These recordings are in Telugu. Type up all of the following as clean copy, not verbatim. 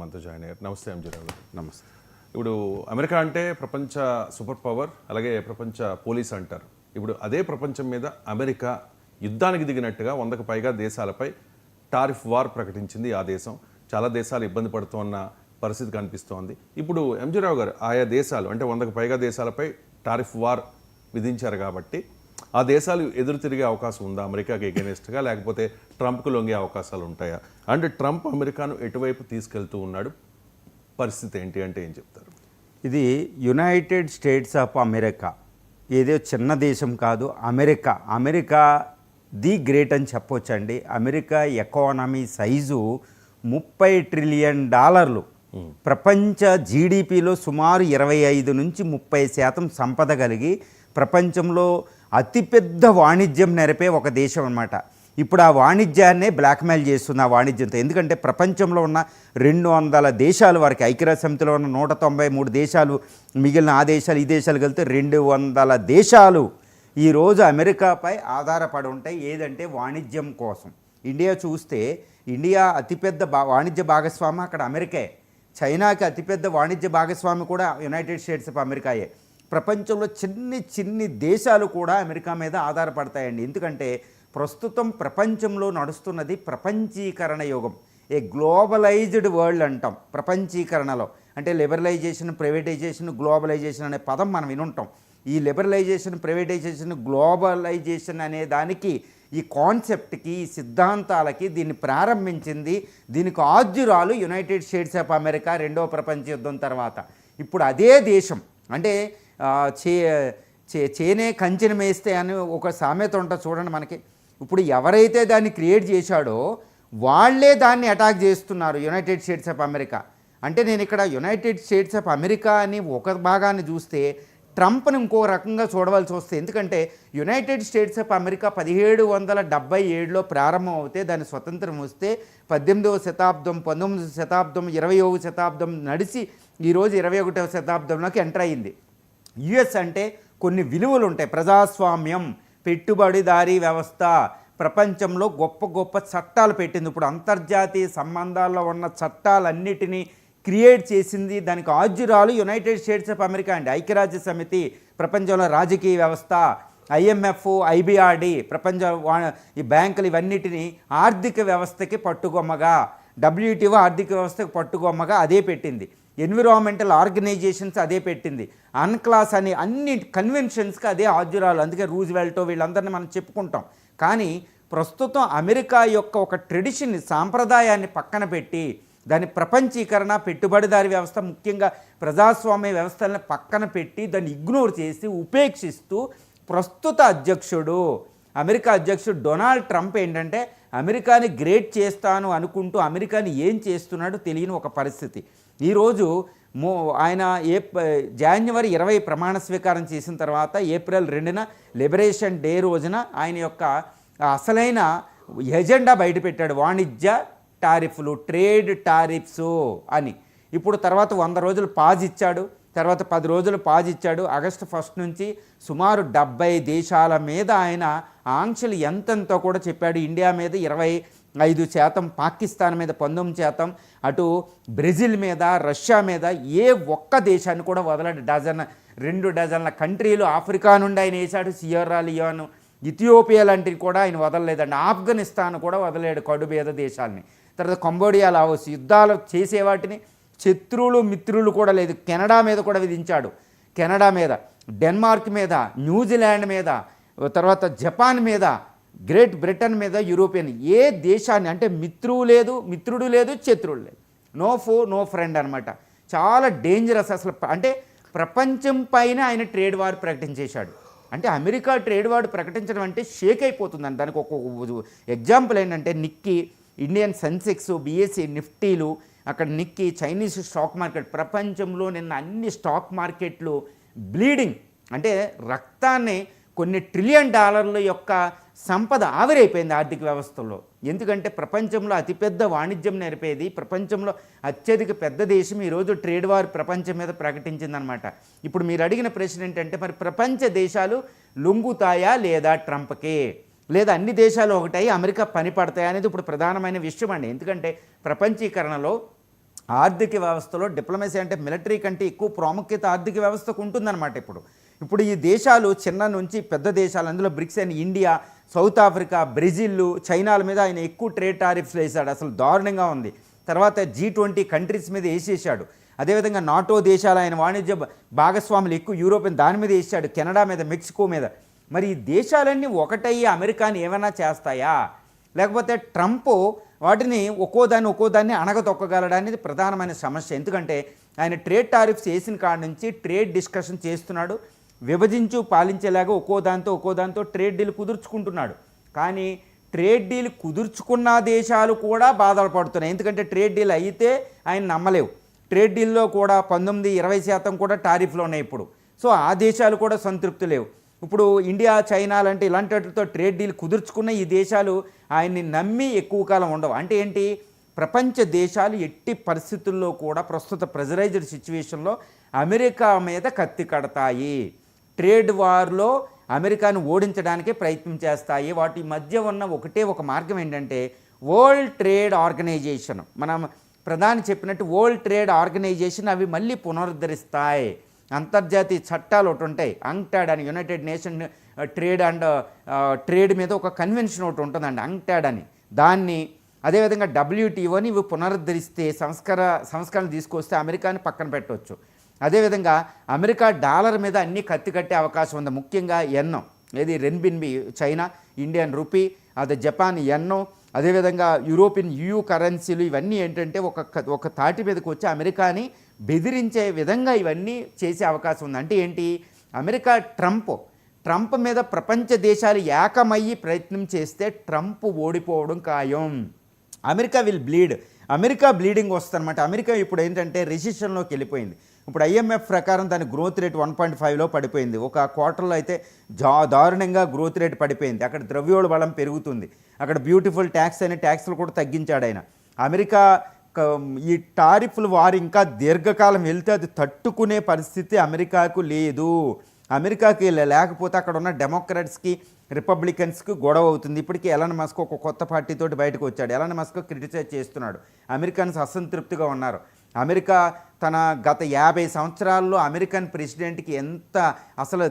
మనతో జాయిన్ అయ్యారు. నమస్తే ఎంజీరావు గారు. నమస్తే. ఇప్పుడు అమెరికా అంటే ప్రపంచ సూపర్ పవర్, అలాగే ప్రపంచ పోలీస్ అంటారు. ఇప్పుడు అదే ప్రపంచం మీద అమెరికా యుద్ధానికి దిగినట్టుగా 100కు పైగా దేశాలపై టారిఫ్ వార్ ప్రకటించింది. ఆ దేశం చాలా దేశాలు ఇబ్బంది పడుతున్న పరిస్థితి కనిపిస్తోంది. ఇప్పుడు ఎంజీరావు గారు, ఆయా దేశాలు అంటే 100కు పైగా దేశాలపై టారిఫ్ వార్ విధించారు కాబట్టి ఆ దేశాలు ఎదురు తిరిగే అవకాశం ఉందా అమెరికాకి ఎగెనిస్ట్గా, లేకపోతే ట్రంప్కు లొంగే అవకాశాలు ఉంటాయా? అంటే ట్రంప్ అమెరికాను ఎటువైపు తీసుకెళ్తూ ఉన్నాడు, పరిస్థితి ఏంటి అంటే ఏం చెప్తారు? ఇది యునైటెడ్ స్టేట్స్ ఆఫ్ అమెరికా, ఏదో చిన్న దేశం కాదు. అమెరికా ది గ్రేట్ అని చెప్పొచ్చండి. America economy size $30 trillion. ప్రపంచ జీడిపిలో సుమారు 25 నుంచి 30% సంపద కలిగి ప్రపంచంలో అతిపెద్ద వాణిజ్యం నెరపే ఒక దేశం అన్నమాట. ఇప్పుడు ఆ వాణిజ్యాన్నే బ్లాక్మెయిల్ చేస్తుంది. ఆ వాణిజ్యంతో, ఎందుకంటే ప్రపంచంలో ఉన్న 200 దేశాలు వరకు, ఐక్యరాజ్య సమితిలో ఉన్న 193 దేశాలు, మిగిలిన ఆ దేశాలు ఈ దేశాలు కలిపితే 200 దేశాలు ఈరోజు అమెరికాపై ఆధారపడి ఉంటాయి. ఏదంటే వాణిజ్యం కోసం. ఇండియా చూస్తే ఇండియా అతిపెద్ద వాణిజ్య భాగస్వామి అక్కడ అమెరికే. చైనాకి అతిపెద్ద వాణిజ్య భాగస్వామి కూడా యునైటెడ్ స్టేట్స్ ఆఫ్ అమెరికాయే. ప్రపంచంలో చిన్ని దేశాలు కూడా అమెరికా మీద ఆధారపడతాయండి. ఎందుకంటే ప్రస్తుతం ప్రపంచంలో నడుస్తున్నది ప్రపంచీకరణ యుగం. ఏ గ్లోబలైజ్డ్ వరల్డ్ అంటాం ప్రపంచీకరణలో. అంటే లిబరలైజేషన్, ప్రైవేటైజేషన్, గ్లోబలైజేషన్ అనే పదం మనం వినుంటాం. ఈ లిబరలైజేషన్, ప్రైవేటైజేషన్, గ్లోబలైజేషన్ అనే దానికి, ఈ కాన్సెప్ట్కి, ఈ సిద్ధాంతాలకి దీన్ని ప్రారంభించింది, దీనికి ఆద్యురాలు యునైటెడ్ స్టేట్స్ ఆఫ్ అమెరికా రెండవ ప్రపంచ యుద్ధం తర్వాత. ఇప్పుడు అదే దేశం అంటే చేనే కంచెను మేస్తే అని ఒక సామెత ఉంటుంది చూడండి మనకి. ఇప్పుడు ఎవరైతే దాన్ని క్రియేట్ చేశాడో వాళ్ళే దాన్ని అటాక్ చేస్తున్నారు యునైటెడ్ స్టేట్స్ ఆఫ్ అమెరికా. అంటే నేను ఇక్కడ యునైటెడ్ స్టేట్స్ ఆఫ్ అమెరికా అని ఒక భాగాన్ని చూస్తే ట్రంప్ని ఇంకో రకంగా చూడవలసి వస్తే, ఎందుకంటే యునైటెడ్ స్టేట్స్ ఆఫ్ అమెరికా 1777లో ప్రారంభం అవుతే దాని స్వతంత్రం వస్తే 18వ శతాబ్దం, 19వ శతాబ్దం, 20వ శతాబ్దం నడిచి ఈరోజు 21వ శతాబ్దంలోకి ఎంటర్ అయ్యింది. యుఎస్ అంటే కొన్ని విలువలు ఉంటాయి. ప్రజాస్వామ్యం, పెట్టుబడిదారీ వ్యవస్థ, ప్రపంచంలో గొప్ప చట్టాలు పెట్టింది. ఇప్పుడు అంతర్జాతీయ సంబంధాల్లో ఉన్న చట్టాలన్నిటినీ క్రియేట్ చేసింది, దానికి ఆద్యురాలు యునైటెడ్ స్టేట్స్ ఆఫ్ అమెరికా అండి. ఐక్యరాజ్య సమితి, ప్రపంచంలో రాజకీయ వ్యవస్థ, IMF, IBRD, ప్రపంచ ఈ బ్యాంకులు, ఇవన్నిటినీ ఆర్థిక వ్యవస్థకి పట్టుకొమ్మగా, WTO ఆర్థిక వ్యవస్థకి పట్టుకొమ్మగా అదే పెట్టింది. ఎన్విరాన్మెంటల్ ఆర్గనైజేషన్స్ అదే పెట్టింది. అన్క్లాస్ అని అన్ని కన్వెన్షన్స్కి అదే ఆద్యురాలు. అందుకే రూజ్వెల్ట్ వీళ్ళందరినీ మనం చెప్పుకుంటాం. కానీ ప్రస్తుతం అమెరికా యొక్క ఒక ట్రెడిషన్ని, సాంప్రదాయాన్ని పక్కన పెట్టి దాని ప్రపంచీకరణ, పెట్టుబడిదారీ వ్యవస్థ, ముఖ్యంగా ప్రజాస్వామ్య వ్యవస్థలను పక్కన పెట్టి దాన్ని ఇగ్నోర్ చేసి ఉపేక్షిస్తూ ప్రస్తుత అధ్యక్షుడు, అమెరికా అధ్యక్షుడు డొనాల్డ్ ట్రంప్ ఏంటంటే అమెరికాని గ్రేట్ చేస్తాను అనుకుంటూ అమెరికాని ఏం చేస్తున్నాడో తెలియని ఒక పరిస్థితి. ఈరోజు ఆయన జనవరి 20 ప్రమాణ స్వీకారం చేసిన తర్వాత ఏప్రిల్ 2న లిబరేషన్ డే రోజున ఆయన యొక్క అసలైన ఎజెండా బయటపెట్టాడు. వాణిజ్య టారిఫ్లు, ట్రేడ్ టారిఫ్స్ అని. ఇప్పుడు తర్వాత 100 రోజులు పాజ్ ఇచ్చాడు, తర్వాత 10 రోజులు పాజ్ ఇచ్చాడు. ఆగస్టు 1 నుంచి సుమారు 70 దేశాల మీద ఆయన ఆంక్షలు ఎంతెంతో కూడా చెప్పాడు. ఇండియా మీద 25%, పాకిస్తాన్ మీద 19%, అటు బ్రెజిల్ మీద, రష్యా మీద ఏ ఒక్క దేశాన్ని కూడా వదలడు. 2 డజన్ల కంట్రీలు, ఆఫ్రికా నుండి ఆయన వేశాడు. సియర్రా లియోన్, ఇథియోపియా లాంటివి కూడా ఆయన వదలలేదండి. ఆఫ్ఘనిస్తాన్ కూడా వదలేడు, కడుబేద దేశాలని. తర్వాత కంబోడియా, లావోస్, యుద్ధాలు చేసేవాటిని శత్రువులు మిత్రులు కూడా లేదు. కెనడా మీద కూడా విధించాడు. కెనడా మీద, డెన్మార్క్ మీద, న్యూజిలాండ్ మీద, తర్వాత జపాన్ మీద, గ్రేట్ బ్రిటన్ మీద, యూరోపియన్ ఏ దేశాన్ని అంటే మిత్రుడు లేదు, శత్రువులు లేదు. నో ఫో నో ఫ్రెండ్ అనమాట. చాలా డేంజరస్ అసలు. అంటే ప్రపంచం పైన ఆయన ట్రేడ్ వార్ ప్రకటించేశాడు. అంటే అమెరికా ట్రేడ్ వార్ ప్రకటించడం అంటే షేక్ అయిపోతుందండి. దానికి ఒక ఎగ్జాంపుల్ ఏంటంటే నిక్కీ, ఇండియన్ సెన్సెక్స్, BSE నిఫ్టీలు, అక్కడ నిక్కీ, చైనీస్ స్టాక్ మార్కెట్, ప్రపంచంలో నిన్న అన్ని స్టాక్ మార్కెట్లు బ్లీడింగ్, అంటే రక్తాన్ని కొన్ని $1 ట్రిలియన్ యొక్క సంపద ఆవిరైపోయింది ఆర్థిక వ్యవస్థలో. ఎందుకంటే ప్రపంచంలో అతిపెద్ద వాణిజ్యం నేర్పేది, ప్రపంచంలో అత్యధిక పెద్ద దేశం ఈరోజు ట్రేడ్ వార్ ప్రపంచం మీద ప్రకటించిందనమాట. ఇప్పుడు మీరు అడిగిన ప్రశ్న ఏంటంటే మరి ప్రపంచ దేశాలు లొంగుతాయా లేదా ట్రంప్కి? లేదా అన్ని దేశాలు ఒకటై అమెరికా పని పడతాయి అనేది ఇప్పుడు ప్రధానమైన విషయం అండి. ఎందుకంటే ప్రపంచీకరణలో ఆర్థిక వ్యవస్థలో డిప్లొమసీ అంటే మిలిటరీ కంటే ఎక్కువ ప్రాముఖ్యత ఆర్థిక వ్యవస్థకు ఉంటుందన్నమాట. ఇప్పుడు ఈ దేశాలు చిన్న నుంచి పెద్ద దేశాలు, అందులో బ్రిక్స్ అయిన ఇండియా, సౌత్ ఆఫ్రికా, బ్రెజిల్, చైనాల మీద ఆయన ఎక్కువ ట్రేడ్ టారిఫ్స్ వేశాడు. అసలు దారుణంగా ఉంది. తర్వాత G20 కంట్రీస్ మీద వేసేసాడు. అదేవిధంగా నాటో దేశాలు ఆయన వాణిజ్య భాగస్వాములు ఎక్కువ యూరోపియన్ దాని మీద వేసాడు, కెనడా మీద, మెక్సికో మీద. మరి ఈ దేశాలన్నీ ఒకటయ్యి అమెరికాని ఏమైనా చేస్తాయా, లేకపోతే ట్రంప్ వాటిని ఒక్కోదాన్ని అణగదొక్కగలడనేది ప్రధానమైన సమస్య. ఎందుకంటే ఆయన ట్రేడ్ టారిఫ్స్ వేసిన కాడ నుంచి ట్రేడ్ డిస్కషన్ చేస్తున్నాడు, విభజించు పాలించేలాగా ఒక్కోదాంతో ట్రేడ్ డీల్ కుదుర్చుకుంటున్నాడు. కానీ ట్రేడ్ డీల్ కుదుర్చుకున్న దేశాలు కూడా బాధలు పడుతున్నాయి. ఎందుకంటే ట్రేడ్ డీల్ అయితే ఆయన నమ్మలేవు. ట్రేడ్ డీల్లో కూడా 19-20% కూడా టారిఫ్లు ఉన్నాయి ఇప్పుడు. సో ఆ దేశాలు కూడా సంతృప్తి లేవు. ఇప్పుడు ఇండియా, చైనా లాంటి ఇలాంటి వాటితో ట్రేడ్ డీల్ కుదుర్చుకున్న ఈ దేశాలు ఆయన్ని నమ్మి ఎక్కువ కాలం ఉండవు. అంటే ఏంటి, ప్రపంచ దేశాలు ఎట్టి పరిస్థితుల్లో కూడా ప్రస్తుత ప్రెజరైజ్డ్ సిచ్యువేషన్లో అమెరికా మీద కత్తి కడతాయి. ట్రేడ్ వార్లో అమెరికాను ఓడించడానికే ప్రయత్నం చేస్తాయి. వాటి మధ్య ఉన్న ఒక మార్గం ఏంటంటే వరల్డ్ ట్రేడ్ ఆర్గనైజేషన్. మనం ప్రధాని చెప్పినట్టు వరల్డ్ ట్రేడ్ ఆర్గనైజేషన్ అవి మళ్ళీ పునరుద్ధరిస్తాయి. అంతర్జాతీయ చట్టాలు ఒకటి ఉంటాయి, అంక్టాడ్ అని, యునైటెడ్ నేషన్ ట్రేడ్ మీద ఒక కన్వెన్షన్ ఒకటి ఉంటుందండి, అంక్టాడ్ అని. దాన్ని అదేవిధంగా WTOని ఇవి పునరుద్ధరిస్తే, సంస్కరణలు తీసుకొస్తే అమెరికాని పక్కన పెట్టవచ్చు. అదేవిధంగా అమెరికా డాలర్ మీద అన్నీ కత్తి కట్టే అవకాశం ఉంది. ముఖ్యంగా ఎన్నో ఏది రెన్బిన్బి చైనా, ఇండియన్ రూపీ, అది జపాన్ ఎన్నో, అదేవిధంగా యూరోపియన్ EU కరెన్సీలు, ఇవన్నీ ఏంటంటే ఒక తాటి మీదకి వచ్చి అమెరికాని బెదిరించే విధంగా ఇవన్నీ చేసే అవకాశం ఉంది. అంటే ఏంటి, అమెరికా ట్రంప్ మీద ప్రపంచ దేశాలు ఏకమయ్యి ప్రయత్నం చేస్తే ట్రంప్ ఓడిపోవడం ఖాయం. America will bleed. America bleeding వస్తుందన్నమాట. అమెరికా ఇప్పుడు ఏంటంటే రెసిషన్లోకి వెళ్ళిపోయింది. ఇప్పుడు IMF ప్రకారం దాని గ్రోత్ రేట్ 1.5లో పడిపోయింది. ఒక క్వార్టర్లో అయితే దారుణంగా గ్రోత్ రేట్ పడిపోయింది. అక్కడ ద్రవ్యోల్బణం పెరుగుతుంది. అక్కడ బ్యూటిఫుల్ ట్యాక్స్ అనే ట్యాక్స్లు కూడా తగ్గించాడు ఆయన. అమెరికా ఈ టారిఫ్లు వారు ఇంకా దీర్ఘకాలం వెళ్తే అది తట్టుకునే పరిస్థితి అమెరికాకు లేదు. అమెరికాకి లేకపోతే అక్కడ ఉన్న డెమోక్రాట్స్కి, రిపబ్లికన్స్కి గొడవ అవుతుంది. ఇప్పటికీ ఎలాన్ మస్క్ ఒక కొత్త పార్టీతోటి బయటకు వచ్చాడు. ఎలాన్ మస్క్ క్రిటిసైజ్ చేస్తున్నాడు. అమెరికన్స్ అసంతృప్తిగా ఉన్నారు. అమెరికా తన గత 50 సంవత్సరాల్లో అమెరికన్ ప్రెసిడెంట్కి ఎంత అసలు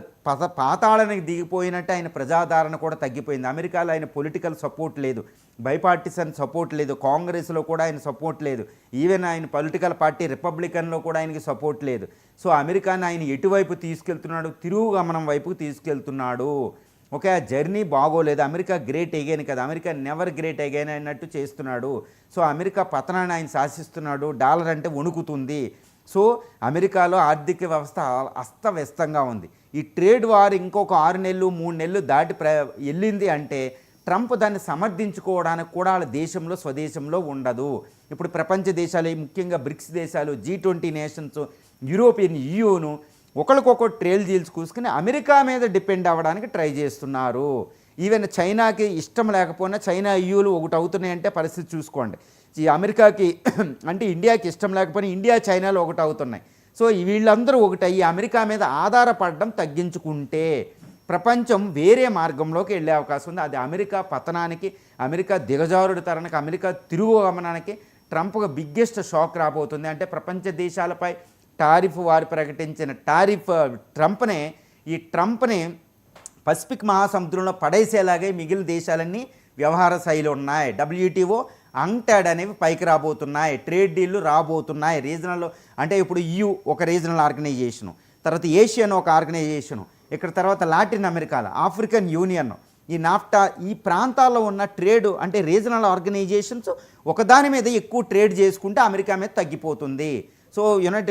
పాతాళానికి దిగిపోయినట్టు ఆయన ప్రజాదరణ కూడా తగ్గిపోయింది. అమెరికాలో ఆయన పొలిటికల్ సపోర్ట్ లేదు, బైపార్టిసన్ సపోర్ట్ లేదు, కాంగ్రెస్లో కూడా ఆయన సపోర్ట్ లేదు, ఈవెన్ ఆయన పొలిటికల్ పార్టీ రిపబ్లికన్లో కూడా ఆయనకి సపోర్ట్ లేదు. సో అమెరికాని ఆయన ఎటువైపు తీసుకెళ్తున్నాడు, తిరుగుగమనం వైపుకు తీసుకెళ్తున్నాడు. ఒక జర్నీ బాగోలేదు. అమెరికా గ్రేట్ అగైన్ కదా, అమెరికా నెవర్ గ్రేట్ అగైన్ అన్నట్టు చేస్తున్నాడు. సో అమెరికా పతనాన్ని ఆయన శాసిస్తున్నాడు. డాలర్ అంటే వణుకుతుంది. సో అమెరికాలో ఆర్థిక వ్యవస్థ అస్తవ్యస్తంగా ఉంది. ఈ ట్రేడ్ వార్ ఇంకొక 6 నెలలు 3 నెలలు దాటి వెళ్ళింది అంటే ట్రంప్ దాన్ని సమర్థించుకోవడానికి కూడా వాళ్ళ దేశంలో, స్వదేశంలో ఉండదు. ఇప్పుడు ప్రపంచ దేశాలు, ముఖ్యంగా బ్రిక్స్ దేశాలు, G20 నేషన్స్, యూరోపియన్ EUను ఒకరికొకరు ట్రేడ్ డీల్స్ కూసుకుని అమెరికా మీద డిపెండ్ అవ్వడానికి ట్రై చేస్తున్నారు. ఈవెన్ చైనాకి ఇష్టం లేకపోయినా చైనా EUలు ఒకటి అవుతున్నాయంటే పరిస్థితి చూసుకోండి. ఈ అమెరికాకి అంటే ఇండియాకి ఇష్టం లేకపోయినా ఇండియా, చైనాలు ఒకటి అవుతున్నాయి. సో వీళ్ళందరూ ఒకటయ్యి అమెరికా మీద ఆధారపడడం తగ్గించుకుంటే ప్రపంచం వేరే మార్గంలోకి వెళ్ళే అవకాశం ఉంది. అది అమెరికా పతనానికి, అమెరికా దిగజారుడు తరానికి, అమెరికా తిరుగుగమనానికి ట్రంప్కి బిగ్గెస్ట్ షాక్ రాబోతుంది. అంటే ప్రపంచ దేశాలపై టారిఫ్ వారు ప్రకటించిన ట్రంప్ని పసిఫిక్ మహాసముద్రంలో పడేసేలాగే మిగిలిన దేశాలన్నీ వ్యవహార శైలి ఉన్నాయి. WTO, అంక్టాడ్ అనేవి పైకి రాబోతున్నాయి. ట్రేడ్ డీల్లు రాబోతున్నాయి. రీజనల్ అంటే ఇప్పుడు EU ఒక రీజనల్ ఆర్గనైజేషను, తర్వాత ఏషియన్ ఒక ఆర్గనైజేషను, ఇక్కడ తర్వాత లాటిన్ అమెరికాలో ఆఫ్రికన్ యూనియన్, ఈ నాఫ్టా, ఈ ప్రాంతాల్లో ఉన్న ట్రేడ్ అంటే రీజనల్ ఆర్గనైజేషన్స్ ఒకదాని మీద ఎక్కువ ట్రేడ్ చేసుకుంటే అమెరికా మీద తగ్గిపోతుంది. సో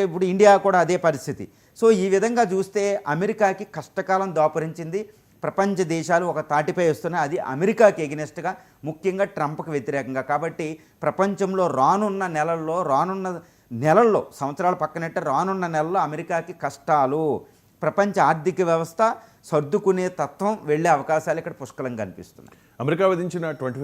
ఇప్పుడు ఇండియా కూడా అదే పరిస్థితి. సో ఈ విధంగా చూస్తే అమెరికాకి కష్టకాలం దాపురించింది. ప్రపంచ దేశాలు ఒక తాటిపై వస్తున్నాయి. అది అమెరికాకి ఎగనెస్ట్గా, ముఖ్యంగా ట్రంప్కి వ్యతిరేకంగా. కాబట్టి ప్రపంచంలో రానున్న నెలల్లో సంవత్సరాలు పక్కనట్టే రానున్న నెలల్లో అమెరికాకి కష్టాలు, ప్రపంచ ఆర్థిక వ్యవస్థ సర్దుకునే తత్వం వెళ్ళే అవకాశాలు ఇక్కడ పుష్కలంగా కనిపిస్తున్నాయి. అమెరికా విధించిన 25